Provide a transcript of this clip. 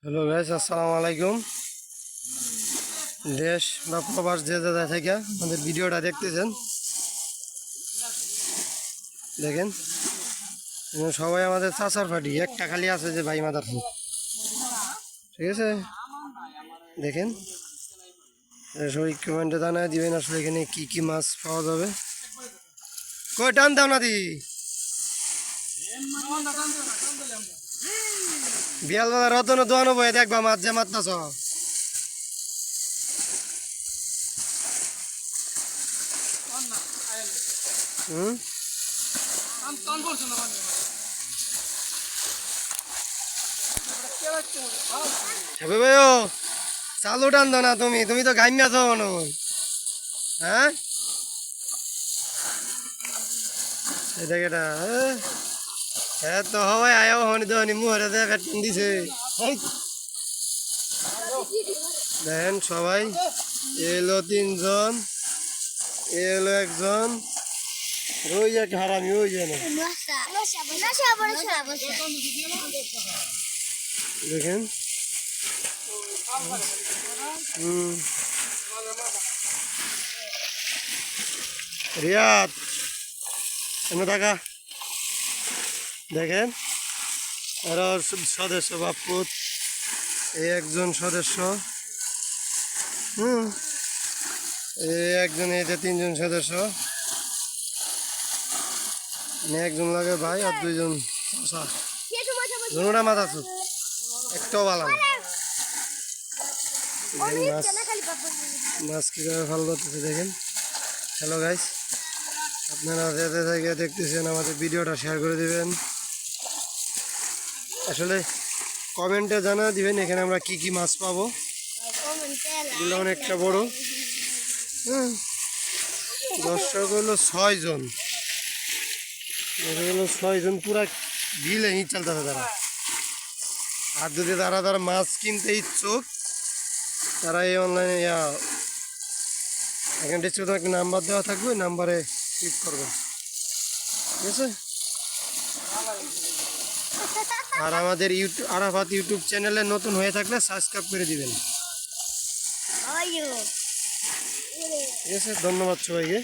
Hello guys, আসসালামু আলাইকুম। দেশ বা প্রবাস যে জায়গা থেকে আমাদের ভিডিওটা দেখতেছেন, দেখেন সবাই আমাদের চাচার পার্টি। একটা খালি আছে যে ভাই মাদার, ঠিক আছে? দেখেন সবাই কমেন্টে জানায় দিবেন আসলে এখানে কি কি মাছ পাওয়া যাবে। কই টান দাও না দি বিয়াল বাজার রতন দোয়ানো বয়ে দেখবা মাছ যে মারতাছ। ভাইও চালু টান দাও না, তুমি তুমি তো গাইমিয়া আছো মনে হয়। হ্যাঁ এটা কেটা? হ্যাঁ তো হবাই আয়ো হনি তো মুহরে ফ্যাট দিছে। দেখেন সবাই এলো তিনজন, এলো একজন, ওই এক হারামি ওই যেন। দেখেন রিয়াদ এমনি টাকা দেখেন আরো সদস্য বাপুত এই একজন সদস্য, এই একজন, এইটা তিনজন সদস্য, একজন লাগে ভাই আর দুইজন দুটা মাছ আছো, একটাও ভালো না। মাছ কীভাবে ভালো করতেছে দেখেন। হ্যালো গাইস, আপনারা যেতে থেকে দেখতেছেন আমাদের ভিডিওটা শেয়ার করে দিবেন। আসলে কমেন্টে জানা দিবেন এখানে আমরা কি কি মাছ পাবো। এগুলো অনেকটা বড়। দর্শক হলো 6 জন, হলো 6 জন, পুরা বিলে ই চলতেছে তারা। আর যদি তারা মাছ কিনতে ইচ্ছুক তারা এই অনলাইনে এখানে ডিসক্রিপশনে একটা নাম্বার দেওয়া থাকবে, নাম্বারে ক্লিক করবেন, ঠিক আছে? আর আমাদের আরাফাত ইউটিউব চ্যানেলে নতুন হয়ে থাকলে সাবস্ক্রাইব করে দিবেন, ঠিক আছে? ধন্যবাদ সবাইকে।